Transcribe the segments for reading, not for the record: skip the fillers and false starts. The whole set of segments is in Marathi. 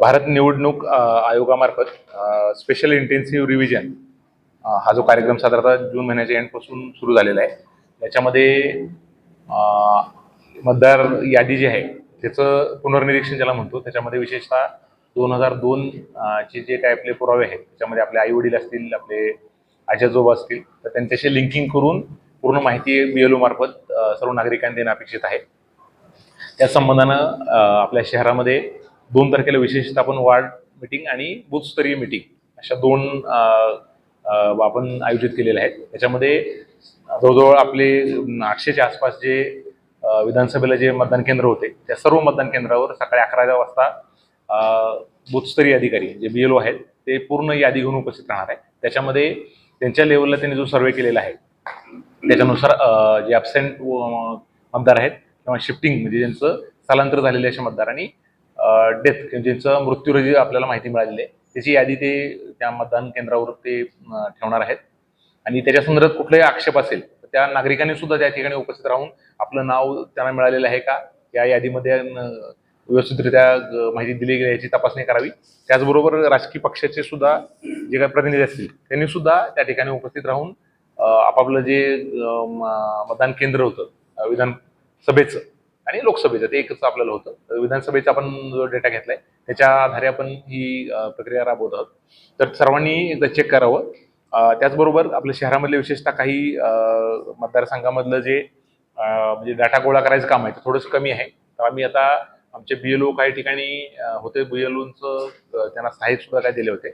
भारत निवडणूक आयोगामार्फत स्पेशल इंटेन्सिव्ह रिव्हिजन हा जो कार्यक्रम साधारणतः जून महिन्याच्या एंडपासून सुरू झालेला आहे. त्याच्यामध्ये मतदार यादी जी आहे त्याचं पुनर्निरीक्षण ज्याला म्हणतो, त्याच्यामध्ये विशेषतः 2002 चे जे काय आपले पुरावे आहेत, त्याच्यामध्ये आपले आई वडील असतील, आपले आजी-आजोबा असतील, तर त्यांच्याशी लिंकिंग करून पूर्ण माहिती BLO मार्फत सर्व नागरिकांना देणं अपेक्षित आहे. त्या संबंधानं आपल्या शहरामध्ये 2 तारखेला विशेषतः आपण वार्ड मीटिंग आणि बूथस्तरीय मीटिंग अशा 2 आपण आयोजित केलेल्या आहेत. त्याच्यामध्ये जवळजवळ आपले 800च्या आसपास जे विधानसभेला जे मतदान केंद्र होते, त्या सर्व मतदान केंद्रावर सकाळी 11 वाजता बूथस्तरीय अधिकारी जे BLO आहेत ते पूर्ण यादी घेऊन उपस्थित राहणार आहे. त्याच्यामध्ये त्यांच्या लेवलला त्यांनी जो सर्वे केलेला आहे त्याच्यानुसार जे ॲबसेंट मतदार आहेत किंवा शिफ्टिंग म्हणजे ज्यांचं स्थलांतर झालेले असे मतदार आणि डेथ ज्यांचं मृत्यूरजी आपल्याला माहिती मिळालेली आहे त्याची यादी ते त्या मतदान केंद्रावर ते ठेवणार आहेत. आणि त्याच्या संदर्भात कुठलाही आक्षेप असेल तर त्या नागरिकांनी सुद्धा त्या ठिकाणी उपस्थित राहून आपलं नाव त्यांना मिळालेलं आहे का, या यादीमध्ये व्यवस्थितरित्या माहिती दिली गेली याची तपासणी करावी. त्याचबरोबर राजकीय पक्षाचे सुद्धा जे काही प्रतिनिधी असतील त्यांनी सुद्धा त्या ठिकाणी उपस्थित राहून आपापलं जे मतदान केंद्र होतं विधानसभेचं आणि लोकसभेचं ते एकच आपल्याला होतं. विधानसभेचा आपण जो डेटा घेतलाय त्याच्या आधारे आपण ही प्रक्रिया राबवत आहोत. तर सर्वांनी एकदा चेक करावं. त्याचबरोबर आपल्या शहरामधले विशेषतः काही मतदारसंघामधलं जे म्हणजे डाटा गोळा करायचं काम आहे ते थोडंसं कमी आहे. तर आम्ही आता आमचे BLO काही ठिकाणी होते, BLOंचं त्यांना सहाय्यक सुद्धा काय दिले होते,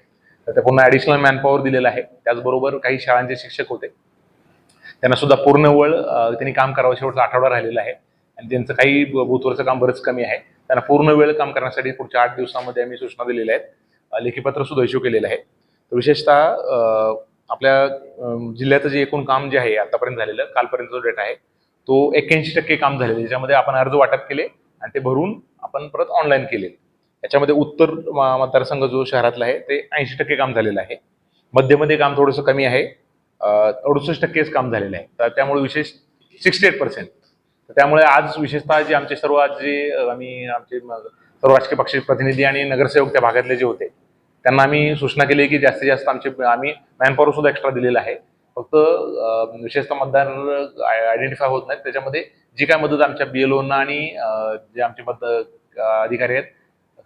तर ते पुन्हा ॲडिशनल मॅनपॉवर दिलेलं आहे. त्याचबरोबर काही शाळांचे शिक्षक होते, त्यांना सुद्धा पूर्ण वेळ त्यांनी काम करावं, शेवटचा आठवडा राहिलेला आहे आणि त्यांचं काही बूथवरचं काम बरंच कमी आहे. त्यांना पूर्ण वेळ काम करण्यासाठी पुढच्या 8 दिवसामध्ये आम्ही सूचना दिलेल्या आहेत. लेखीपत्र सुद्धा इश्यू केलेलं आहे. तर विशेषतः आपल्या जिल्ह्याचं जे एकूण काम जे आहे आतापर्यंत झालेलं, कालपर्यंत जो डेटा आहे तो 81% काम झालेलं आहे. त्याच्यामध्ये आपण अर्ज वाटप केले आणि ते भरून आपण परत ऑनलाईन केले. याच्यामध्ये उत्तर मतदारसंघ जो शहरातला आहे ते 80% काम झालेलं आहे. मध्यमध्ये काम थोडंसं कमी आहे, 68% काम झालेलं आहे. तर त्यामुळे विशेष 68%. त्यामुळे आज विशेषतः जे आमचे सर्व आज जे आमचे सर्व राजकीय पक्षाचे प्रतिनिधी आणि नगरसेवक त्या भागातले जे होते त्यांना आम्ही सूचना केली की जास्तीत जास्त आम्ही मॅनपॉवर सुद्धा एक्स्ट्रा दिलेला आहे. फक्त विशेषतः मतदार आयडेंटिफाय होत नाहीत, त्याच्यामध्ये जी काय मदत आमच्या BLOंना आणि जे आमचे अधिकारी आहेत,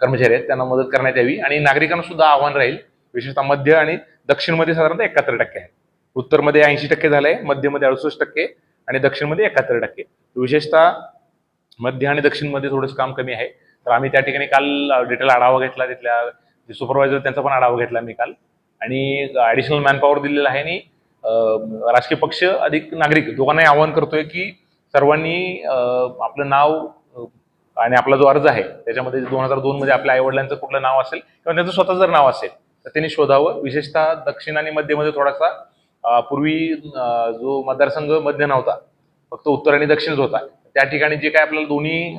कर्मचारी आहेत त्यांना मदत करण्यात यावी. आणि नागरिकांना सुद्धा आव्हान राहील, विशेषतः मध्य आणि दक्षिणमध्ये साधारणतः 71% आहे. उत्तरमध्ये 80% झालंय, मध्यमध्ये 68% आणि दक्षिणमध्ये 71%. विशेषतः मध्य आणि दक्षिणमध्ये थोडंसं काम कमी आहे. तर आम्ही त्या ठिकाणी काल डिटेल आढावा घेतला, तिथल्या जे सुपरवायझर त्यांचा पण आढावा घेतला मी काल आणि ॲडिशनल मॅनपॉवर दिलेला आहे. आणि राजकीय पक्ष अधिक नागरिक दोघांनाही आवाहन करतोय की सर्वांनी आपलं नाव आणि आपला जो अर्ज आहे त्याच्यामध्ये 2002 मध्ये आपल्या आईवडिलांचं कुठलं नाव असेल किंवा त्यांचं स्वतः जर नाव असेल तर त्यांनी शोधावं. विशेषतः दक्षिण आणि मध्यमध्ये थोडासा पूर्वी जो मतदारसंघ मध्य नव्हता, फक्त उत्तर आणि दक्षिणच होता. त्या ठिकाणी जे काय आपल्याला दोन्ही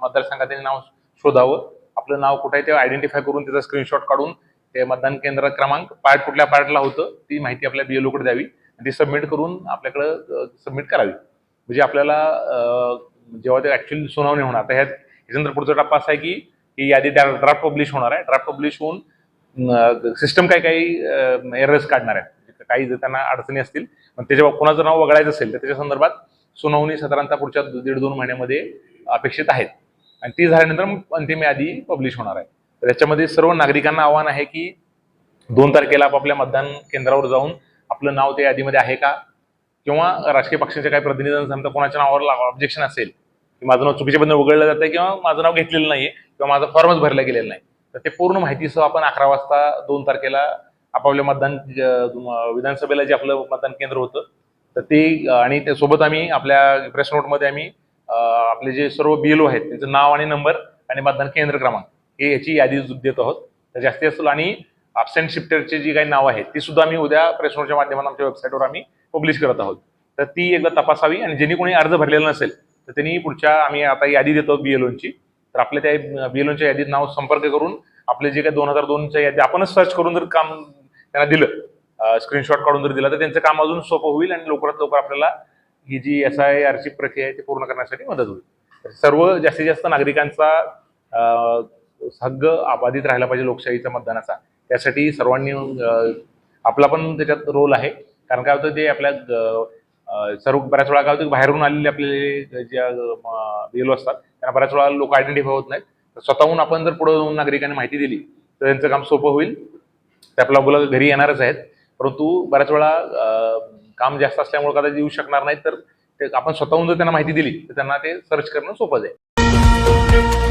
मतदारसंघात नाव शोधावं, आपलं नाव कुठे आहे ते आयडेंटिफाय करून त्याचा स्क्रीनशॉट काढून ते मतदान केंद्र क्रमांक कुठल्या पार्टला होतं ती माहिती आपल्या BLOकडे द्यावी आणि ती सबमिट करून आपल्याकडं सबमिट करावी. म्हणजे आपल्याला जेव्हा ते ऍक्च्युअली सुनावणी होणार तर ह्याच्यानंतर पुढचा टप्पा असा आहे की ही यादी ड्राफ्ट पब्लिश होणार आहे. ड्राफ्ट पब्लिश होऊन सिस्टम काही एरर्स काढणार आहे, काही जर त्यांना अडचणी असतील पण त्याच्या कोणाचं नाव वगळायचं असेल तर त्याच्या संदर्भात सुनावणी साधारणतः पुढच्या 1.5-2 महिन्यामध्ये अपेक्षित आहेत आणि ती झाल्यानंतर मग अंतिम यादी पब्लिश होणार आहे. तर त्याच्यामध्ये सर्व नागरिकांना आव्हान आहे की 2 तारखेला आपापल्या मतदान केंद्रावर जाऊन आपलं नाव त्या यादीमध्ये आहे का, किंवा राजकीय पक्षाच्या काही प्रतिनिधींना समजा कोणाच्या नावावर ऑब्जेक्शन असेल की माझं नाव चुकीच्या पद्धतीने वगळलं जातंय किंवा माझं नाव घेतलेलं नाहीये किंवा माझा फॉर्मच भरला गेलेला नाही, तर ते पूर्ण माहितीसह आपण 11 वाजता 2 तारखेला आपापल्या मतदान विधानसभेला जे आपलं मतदान केंद्र होतं तर ते आणि त्यासोबत आम्ही आपल्या प्रेस नोटमध्ये आम्ही आपले जे सर्व BLO आहेत त्यांचं नाव आणि नंबर आणि मतदान केंद्र क्रमांक हे याची यादी देत आहोत. तर जास्तीत जास्त आणि ॲबसेंट शिफ्टरची जी काही नावं आहेत ती सुद्धा आम्ही उद्या प्रेस नोटच्या माध्यमातून आमच्या वेबसाईटवर आम्ही पब्लिश करत आहोत. तर ती एकदा तपासावी आणि ज्यांनी कोणी अर्ज भरलेला नसेल तर त्यांनी पुढच्या आम्ही आता यादी देतो BLOंची, तर आपल्या त्या BLOंच्या यादीत नाव संपर्क करून आपले जे काही 2002च्या यादी आपणच सर्च करून जर काम त्यांना दिलं, स्क्रीनशॉट काढून जर दिला तर त्यांचं काम अजून सोपं होईल आणि लवकरात लवकर आपल्याला ही जी SIRची प्रक्रिया आहे ती पूर्ण करण्यासाठी मदत होईल. सर्व जास्तीत जास्त नागरिकांचा हक्क अबाधित राहायला पाहिजे लोकशाहीचा मतदानाचा, त्यासाठी सर्वांनी आपला पण त्याच्यात रोल आहे. कारण काय होतं, ते आपल्या सर्व बऱ्याच वेळा काय होतं, बाहेरून आलेले आपले ज्या BLO असतात त्यांना बऱ्याच वेळा लोक आयडेंटिफाय होत नाहीत. तर स्वतःहून आपण जर पुढे जाऊन नागरिकांनी माहिती दिली तर त्यांचं काम सोपं होईल. ते आपल्या मुलं घरी येणारच आहेत, परंतु बऱ्याच वेळा काम जास्त असल्यामुळे कदाचित येऊ शकणार नाहीत. तर आपण स्वतःहून जर त्यांना माहिती दिली तर त्यांना ते सर्च करणं सोपं जाईल.